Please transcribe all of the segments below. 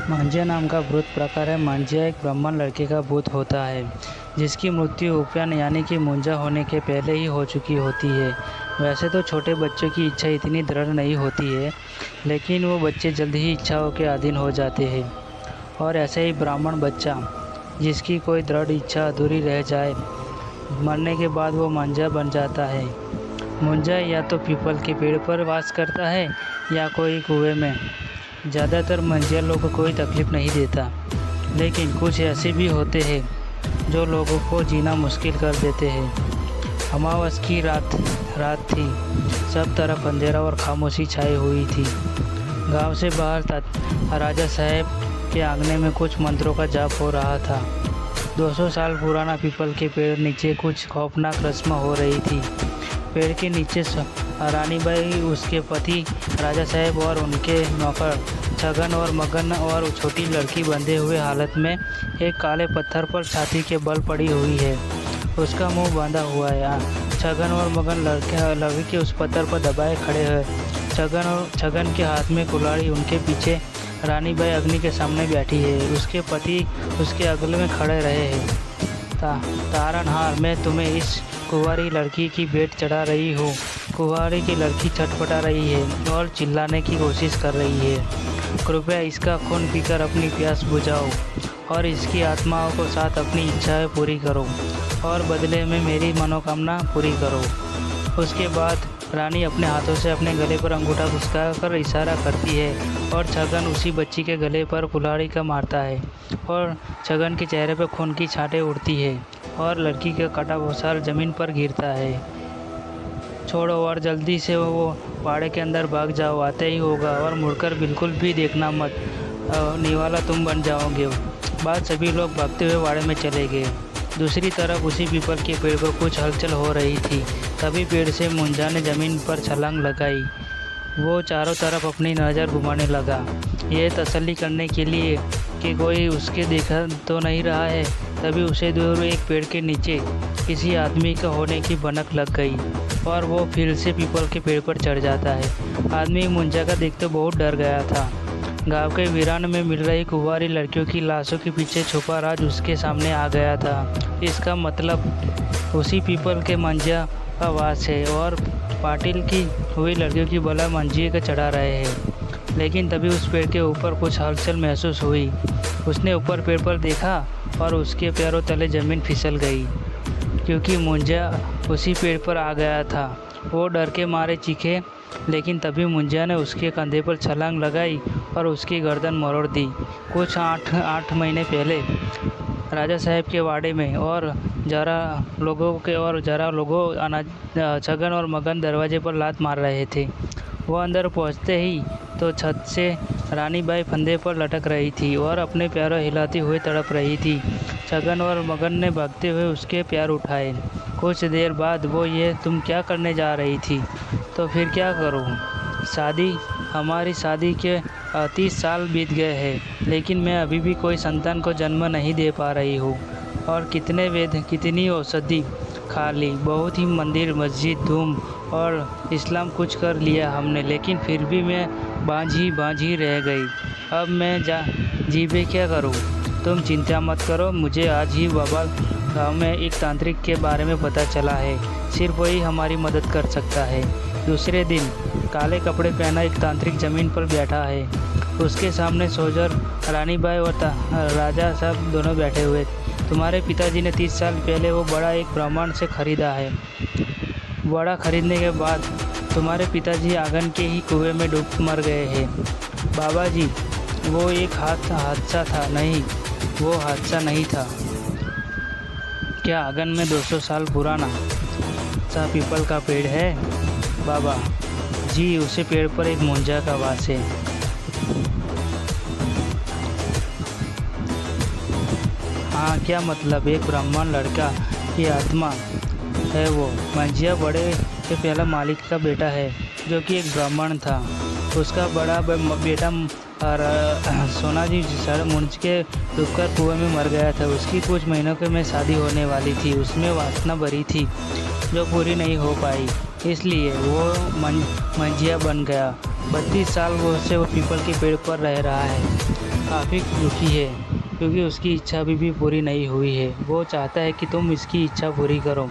मांझिया नाम का भूत प्रकार है। मांझिया एक ब्राह्मण लड़के का भूत होता है जिसकी मृत्यु उपयन यानी कि मुंजा होने के पहले ही हो चुकी होती है। वैसे तो छोटे बच्चों की इच्छा इतनी दृढ़ नहीं होती है, लेकिन वो बच्चे जल्द ही इच्छाओं के अधीन हो जाते हैं। और ऐसे ही ब्राह्मण बच्चा जिसकी कोई दृढ़ इच्छा अधूरी रह जाए, मरने के बाद वो मांझा बन जाता है। मुंजा या तो पीपल के पेड़ पर वास करता है या कोई कुएं में। ज़्यादातर मंझिया लोगों को कोई तकलीफ़ नहीं देता, लेकिन कुछ ऐसे भी होते हैं जो लोगों को जीना मुश्किल कर देते हैं। अमावस की रात थी। सब तरफ अंधेरा और खामोशी छाई हुई थी। गांव से बाहर राजा साहब के आंगने में कुछ मंत्रों का जाप हो रहा था। 200 साल पुराना पीपल के पेड़ नीचे कुछ खौफनाक रस्म हो रही थी। पेड़ के नीचे रानीबाई, उसके पति राजा साहब और उनके नौकर छगन और मगन और छोटी लड़की बंधे हुए हालत में एक काले पत्थर पर छाती के बल पड़ी हुई है। उसका मुंह बांधा हुआ है। छगन और मगन लड़के के उस पत्थर पर दबाए खड़े हैं। छगन के हाथ में कुल्हाड़ी, उनके पीछे रानीबाई अग्नि के सामने बैठी है। उसके पति उसके अगल में खड़े रहे हैं। तारनहार, मैं तुम्हें इस कुंवारी लड़की की भेंट चढ़ा रही हूँ। कुंवारी की लड़की छटपटा रही है और चिल्लाने की कोशिश कर रही है। कृपया इसका खून पीकर अपनी प्यास बुझाओ और इसकी आत्माओं को साथ अपनी इच्छाएं पूरी करो और बदले में मेरी मनोकामना पूरी करो। उसके बाद रानी अपने हाथों से अपने गले पर अंगूठा घुसका कर इशारा करती है और छगन उसी बच्ची के गले पर कुल्हाड़ी का मारता है और छगन के चेहरे पर खून की छांटें उड़ती है और लड़की का कटा हुआ सर जमीन पर गिरता है। छोड़ो और जल्दी से वो बाड़े के अंदर भाग जाओ, आते ही होगा, और मुड़कर बिल्कुल भी देखना मत, निवाला तुम बन जाओगे। बाद सभी लोग भागते हुए बाड़े में चले गए। दूसरी तरफ उसी पीपल के पेड़ पर कुछ हलचल हो रही थी। तभी पेड़ से मुंजा ने जमीन पर छलांग लगाई। वो चारों तरफ अपनी नज़र घुमाने लगा, ये तसल्ली करने के लिए कि कोई उसके देखा तो नहीं रहा है। तभी उसे दूर एक पेड़ के नीचे किसी आदमी का होने की भनक लग गई और वो फिर से पीपल के पेड़ पर चढ़ जाता है। आदमी मुंजा का देखते बहुत डर गया था। गांव के वीरान में मिल रही कुंवारी लड़कियों की लाशों के पीछे छुपा राज उसके सामने आ गया था। इसका मतलब उसी पीपल के मंझिया का वास है और पाटिल की हुई लड़कियों की बला मंझिए का चढ़ा रहे हैं। लेकिन तभी उस पेड़ के ऊपर कुछ हलचल महसूस हुई। उसने ऊपर पेड़ पर देखा और उसके पैरों तले ज़मीन फिसल गई, क्योंकि मुंजा उसी पेड़ पर आ गया था। वो डर के मारे चीखे, लेकिन तभी मुंजा ने उसके कंधे पर छलांग लगाई और उसकी गर्दन मरोड़ दी। कुछ आठ महीने पहले राजा साहब के वाड़े में और जरा लोगों छगन और मगन दरवाजे पर लात मार रहे थे। वो अंदर पहुंचते ही तो छत से रानीबाई फंदे पर लटक रही थी और अपने पैरों हिलाती हुई तड़प रही थी। छगन और मगन ने भागते हुए उसके पैर उठाए। कुछ देर बाद वो, ये तुम क्या करने जा रही थी? तो फिर क्या करूँ? हमारी शादी के 30 साल बीत गए हैं, लेकिन मैं अभी भी कोई संतान को जन्म नहीं दे पा रही हूँ। और कितने वेद, कितनी औषधि खा ली, बहुत ही मंदिर, मस्जिद, धूम और इस्लाम कुछ कर लिया हमने, लेकिन फिर भी मैं बाँझ ही रह गई। अब मैं जीवे क्या करूँ? तुम चिंता मत करो, मुझे आज ही बाबा गांव में एक तांत्रिक के बारे में पता चला है। सिर्फ वही हमारी मदद कर सकता है। दूसरे दिन काले कपड़े पहना एक तांत्रिक ज़मीन पर बैठा है। उसके सामने सोजर रानीबाई और राजा साहब दोनों बैठे हुए। तुम्हारे पिताजी ने 30 साल पहले वो बड़ा एक ब्राह्मण से ख़रीदा है। बड़ा ख़रीदने के बाद तुम्हारे पिताजी आंगन के ही कुएं में डूब मर गए हैं। बाबा जी, वो एक हादसा था। नहीं, वो हादसा नहीं था। क्या आंगन में 200 साल पुराना सा पीपल का पेड़ है? बाबा जी, उसी पेड़ पर एक मुंजा का वास है। हाँ, क्या मतलब? एक ब्राह्मण लड़का की आत्मा है वो। मंझिया बड़े के पहला मालिक का बेटा है, जो कि एक ब्राह्मण था। उसका बड़ा बेटा सोना जी मुंज के डूबकर कुएं में मर गया था। उसकी कुछ महीनों में शादी होने वाली थी। उसमें वासना भरी थी जो पूरी नहीं हो पाई, इसलिए वो मंझिया बन गया। 32 साल वो पीपल के पेड़ पर रह रहा है। काफ़ी दुखी है क्योंकि उसकी इच्छा अभी भी पूरी नहीं हुई है। वो चाहता है कि तुम इसकी इच्छा पूरी करो,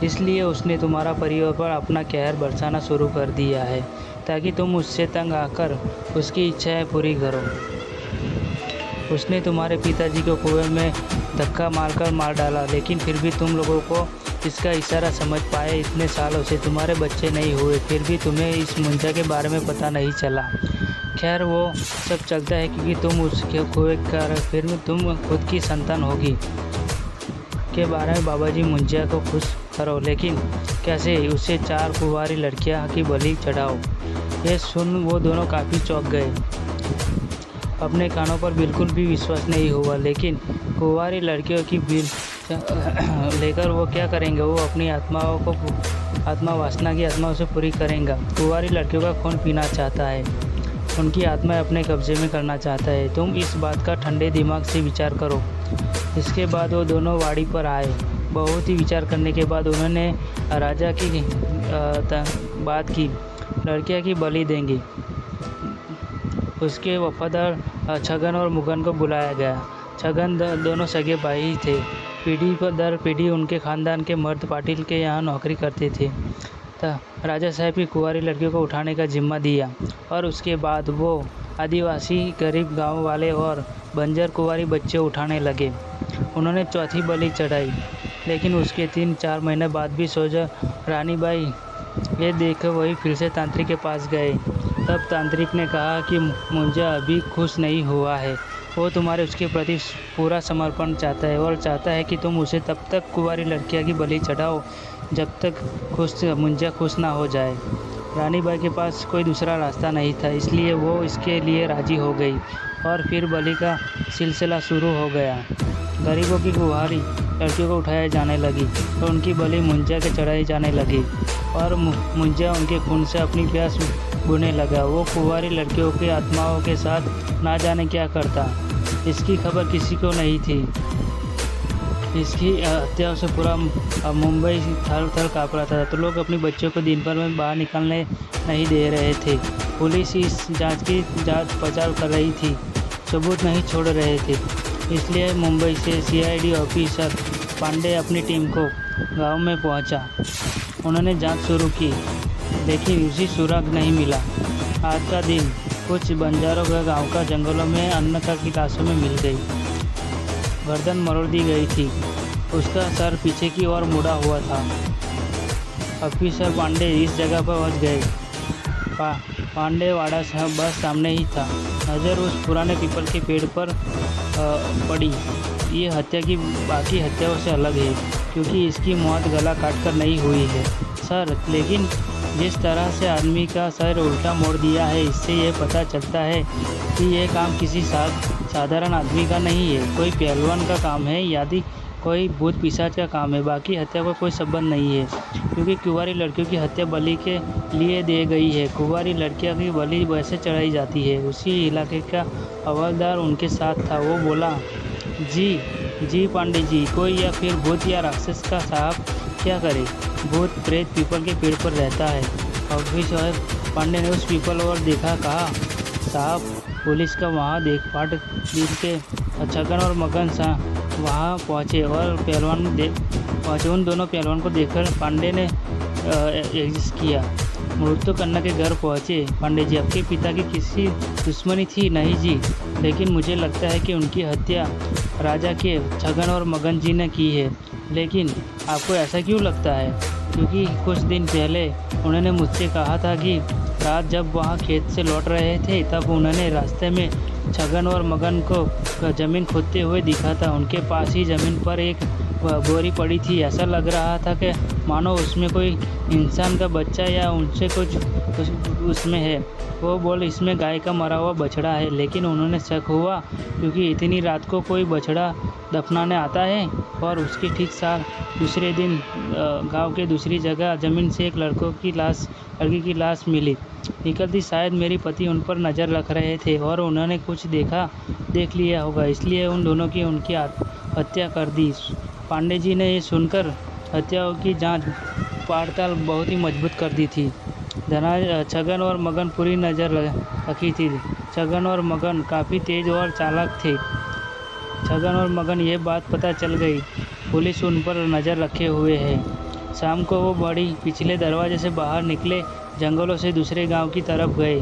इसलिए उसने तुम्हारा परिवार पर अपना कहर बरसाना शुरू कर दिया है ताकि तुम उससे तंग आकर उसकी इच्छाएं पूरी करो। उसने तुम्हारे पिताजी को कुएं में धक्का मारकर मार डाला, लेकिन फिर भी तुम लोगों को इसका इशारा समझ पाए। इतने सालों से तुम्हारे बच्चे नहीं हुए, फिर भी तुम्हें इस मुंजा के बारे में पता नहीं चला। खैर वो सब चलता है क्योंकि तुम उसके कुएं कर फिर तुम खुद की संतान होगी के बारे में बाबा जी मुंजा को खुश करो, लेकिन कैसे? उसे 4 कुंवारी लड़कियां की बलि चढ़ाओ। ये सुन वो दोनों काफ़ी चौंक गए। अपने कानों पर बिल्कुल भी विश्वास नहीं हुआ, लेकिन कुंवारी लड़कियों की बिल लेकर वो क्या करेंगे? वो अपनी आत्मा वासना की आत्माओं से पूरी करेंगे। कुंवारी लड़कियों का खून पीना चाहता है, उनकी आत्मा अपने कब्जे में करना चाहता है। तुम इस बात का ठंडे दिमाग से विचार करो। इसके बाद वो दोनों वाड़ी पर आए। बहुत ही विचार करने के बाद उन्होंने राजा की बात की, लड़कियां की बलि देंगी। उसके वफादार छगन और मुगन को बुलाया गया। छगन दोनों सगे भाई थे। पीढ़ी पर दर पीढ़ी उनके खानदान के मर्द पाटिल के यहाँ नौकरी करते थे। राजा साहब की कुंवारी लड़कियों को उठाने का जिम्मा दिया और उसके बाद वो आदिवासी गरीब गांव वाले और बंजर कुंवारी बच्चे उठाने लगे। उन्होंने चौथी बलि चढ़ाई, लेकिन उसके 3-4 महीने बाद भी सोजा रानी बाई ये देख वही फिर से तांत्रिक के पास गए। तब तांत्रिक ने कहा कि मुंजा अभी खुश नहीं हुआ है, वो तुम्हारे उसके प्रति पूरा समर्पण चाहता है और चाहता है कि तुम उसे तब तक कुंवारी लड़कियां की बलि चढ़ाओ जब तक मुंजा खुश ना हो जाए। रानी बाई के पास कोई दूसरा रास्ता नहीं था, इसलिए वो इसके लिए राजी हो गई और फिर बलि का सिलसिला शुरू हो गया। गरीबों की कुंवारी लड़कियों को उठाया जाने लगी तो उनकी बलि मुंजा के चढ़ाई जाने लगी और मुंजा उनके खून से अपनी प्यास बुझने लगा। वो कुंवारी लड़कियों की आत्माओं के साथ ना जाने क्या करता, इसकी खबर किसी को नहीं थी। इसकी हत्याओं से पूरा मुंबई थर थर काँप रहा था। तो लोग अपने बच्चों को दिन भर में बाहर निकलने नहीं दे रहे थे। पुलिस इस जांच पड़ताल कर रही थी, सबूत नहीं छोड़ रहे थे। इसलिए मुंबई से CID ऑफिसर पांडे अपनी टीम को गांव में पहुंचा। उन्होंने जांच शुरू की, लेकिन उसी सुराग नहीं मिला। आज का दिन कुछ बंजारों का गांव का जंगलों में अन्न का की लाशों में मिल गई। गर्दन मरोड़ दी गई थी, उसका सर पीछे की ओर मुड़ा हुआ था। ऑफिसर पांडे इस जगह पर पहुंच गए। पांडे वाड़ा बस सामने ही था। नज़र उस पुराने पीपल के पेड़ पर पड़ी। ये हत्या की बाकी हत्याओं से अलग है क्योंकि इसकी मौत गला काटकर नहीं हुई है सर, लेकिन जिस तरह से आदमी का सर उल्टा मोड़ दिया है, इससे ये पता चलता है कि यह काम किसी साधारण आदमी का नहीं है, कोई पहलवान का काम है या कोई भूत पिशाच का काम है। बाकी हत्या का कोई संबंध नहीं है क्योंकि कुंवारी लड़कियों की हत्या बलि के लिए दी गई है। कुंवारी लड़कियों की बलि वैसे चढ़ाई जाती है। उसी इलाके का हवलदार उनके साथ था। वो बोला, जी पांडे जी, कोई या फिर भूत या राक्षस का साहब क्या करे? भूत प्रेत पीपल के पेड़ पर रहता है। ऑफिसर पांडे ने उस पीपल और देखा, कहा, साहब पुलिस का वहाँ पाट दिल के छगन और मगन वहाँ पहुँचे और उन दोनों पहलवान को देखकर पांडे ने एग्जिस्ट किया। मृत्यु कन्ना के घर पहुँचे। पांडे जी, आपके पिता की किसी दुश्मनी थी? नहीं जी, लेकिन मुझे लगता है कि उनकी हत्या राजा के छगन और मगन जी ने की है। लेकिन आपको ऐसा क्यों लगता है? क्योंकि कुछ दिन पहले उन्होंने मुझसे कहा था कि रात जब वहाँ खेत से लौट रहे थे तब उन्होंने रास्ते में छगन और मगन को ज़मीन खोदते हुए दिखा था। उनके पास ही ज़मीन पर एक बोरी पड़ी थी। ऐसा लग रहा था कि मानो उसमें कोई इंसान का बच्चा या उनसे कुछ उसमें है। वो बोल, इसमें गाय का मरा हुआ बछड़ा है। लेकिन उन्होंने शक हुआ क्योंकि इतनी रात को कोई बछड़ा दफनाने आता है। और उसके ठीक साथ दूसरे दिन गांव के दूसरी जगह ज़मीन से एक लड़की की लाश मिली निकलती। शायद मेरे पति उन पर नज़र रख रहे थे और उन्होंने कुछ देख लिया होगा, इसलिए उन दोनों की उनकी हत्या कर दी। पांडे जी ने ये सुनकर हत्याओं की जांच पड़ताल बहुत ही मजबूत कर दी थी। छगन और मगन पूरी नज़र रखी थी। छगन और मगन काफ़ी तेज और चालाक थे। छगन और मगन ये बात पता चल गई, पुलिस उन पर नज़र रखे हुए है। शाम को वो बड़ी पिछले दरवाजे से बाहर निकले, जंगलों से दूसरे गांव की तरफ गए।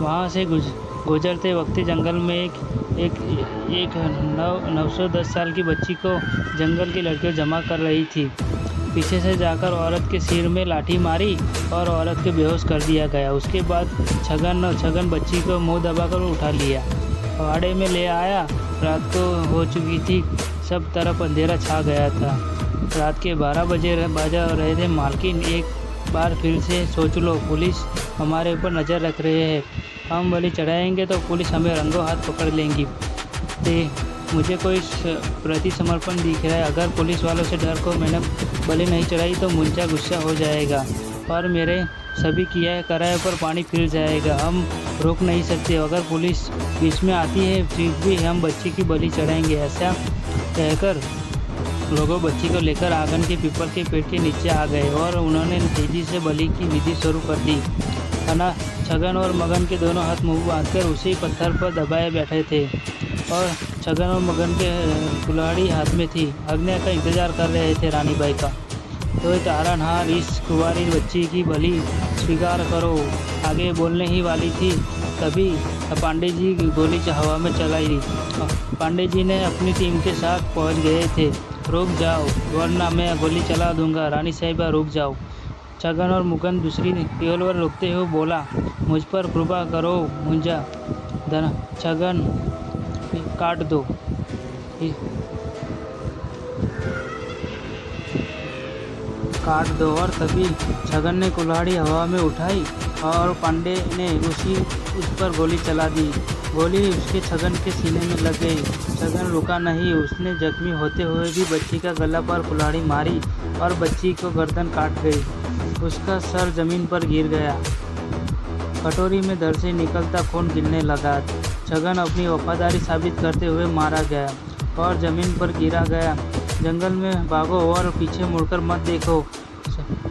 वहाँ से गुजरते वक्त जंगल में एक 910 साल की बच्ची को जंगल की लड़कियां जमा कर रही थी। पीछे से जाकर औरत के सिर में लाठी मारी और औरत को बेहोश कर दिया गया। उसके बाद छगन बच्ची को मुंह दबाकर उठा लिया, वाड़े में ले आया। रात को हो चुकी थी, सब तरफ अंधेरा छा गया था। रात के 12 बजा रहे थे। मालकिन एक बार फिर से सोच लो, पुलिस हमारे ऊपर नज़र रख रहे हैं। हम बलि चढ़ाएंगे तो पुलिस हमें रंगों हाथ पकड़ लेंगी। मुझे कोई प्रति समर्पण दिख रहा है। अगर पुलिस वालों से डर को मैंने बलि नहीं चढ़ाई तो मुंजा गुस्सा हो जाएगा और मेरे सभी किया कराए पर पानी फिर जाएगा। हम रोक नहीं सकते। अगर पुलिस बीच में आती है फिर भी हम बच्ची की बलि चढ़ाएंगे। ऐसा कहकर लोगों बच्ची को लेकर आंगन के पीपल के पेड़ के नीचे आ गए और उन्होंने तेजी से बलि की विधि शुरू कर दी। खाना छगन और मगन के दोनों हाथ मुंह बांधकर उसी पत्थर पर दबाए बैठे थे और छगन और मगन के कुल्हाड़ी हाथ में थी। आज्ञा का इंतजार कर रहे थे रानी बाई का। तो तारनहार, इस कुंवारी बच्ची की बलि स्वीकार करो, आगे बोलने ही वाली थी, तभी पांडे जी गोली हवा में चलाई। पांडे जी ने अपनी टीम के साथ पहुंच गए थे। रुक जाओ वरना मैं गोली चला दूंगा। रानी साहिबा रुक जाओ। छगन और मगन दूसरी रिवॉल्वर रोकते हुए बोला, मुझ पर कृपा करो मुंजा। छगन, काट दो। काट दो। और तभी छगन ने कुल्हाड़ी हवा में उठाई और पांडे ने उस पर गोली चला दी। गोली उसके छगन के सीने में लग गई। छगन रुका नहीं। उसने जख्मी होते हुए भी बच्ची का गला पर कुल्हाड़ी मारी और बच्ची को गर्दन काट गई। उसका सर जमीन पर गिर गया। कटोरी में दर से निकलता खून गिरने लगा। छगन अपनी वफादारी साबित करते हुए मारा गया और ज़मीन पर गिरा गया। जंगल में भागो और पीछे मुड़कर मत देखो,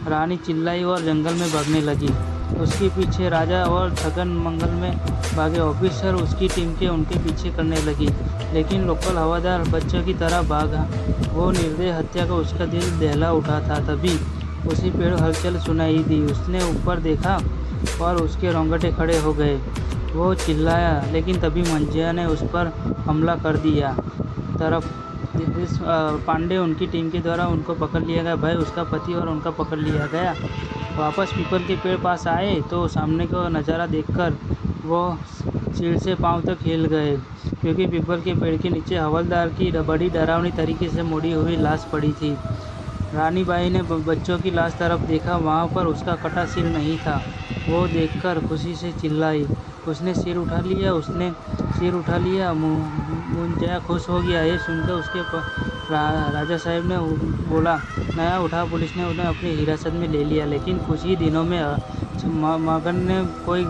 रानी चिल्लाई और जंगल में भागने लगी। उसके पीछे राजा और छगन मंगल में भागे। ऑफिसर उसकी टीम के उनके पीछे करने लगी, लेकिन लोकल हवादार बच्चों की तरह भागा। वो निर्दय हत्या का उसका दिल दहला उठा था। तभी उसी पेड़ हलचल सुनाई दी। उसने ऊपर देखा और उसके रोंगटे खड़े हो गए। वो चिल्लाया, लेकिन तभी मंजिया ने उस पर हमला कर दिया। पांडे उनकी टीम के द्वारा उनको पकड़ लिया गया। भाई उसका पति और उनका पकड़ लिया गया। वापस पीपल के पेड़ पास आए तो सामने का नज़ारा देखकर वो सिर से पांव तक हिल गए, क्योंकि पीपल के पेड़ के नीचे हवलदार की बड़ी डरावनी तरीके से मुड़ी हुई लाश पड़ी थी। रानी बाई ने बच्चों की लाश तरफ देखा। वहाँ पर उसका कटा सिर नहीं था। वो देखकर खुशी से चिल्लाई। उसने सिर उठा लिया। मुंजा खुश हो गया। ये सुनकर उसके राजा साहब ने बोला, नया उठा। पुलिस ने उन्हें अपनी हिरासत में ले लिया, लेकिन कुछ ही दिनों में मगन ने कोई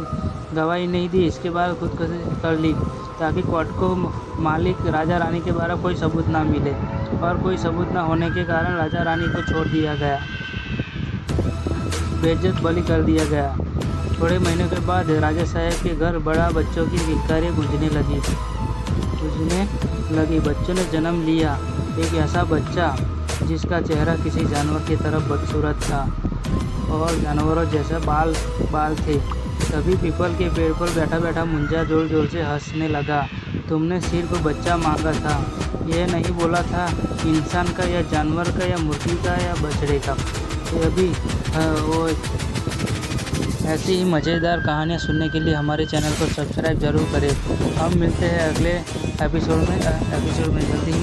गवाही नहीं दी। इसके बाद खुदकुशी कर ली ताकि कोर्ट को मालिक राजा रानी के बारे कोई सबूत ना मिले, और कोई सबूत न होने के कारण राजा रानी को छोड़ दिया गया, बेइज्जत बलि कर दिया गया। थोड़े महीनों के बाद राजा साहब के घर बड़ा बच्चों की किलकारियाँ गूंजने लगी। बच्चों ने जन्म लिया। एक ऐसा बच्चा जिसका चेहरा किसी जानवर की तरफ बदसूरत था और जानवरों जैसे बाल थे। तभी पीपल के पेड़ पर बैठा बैठा मुंजा जोर जोर से हंसने लगा। तुमने सिर को बच्चा मांगा था, यह नहीं बोला था इंसान का या जानवर का या मुर्गी का या बछड़े का। ये भी वो ऐसी ही मज़ेदार कहानियाँ सुनने के लिए हमारे चैनल को सब्सक्राइब जरूर करें। हम मिलते हैं अगले एपिसोड में जल्दी ही।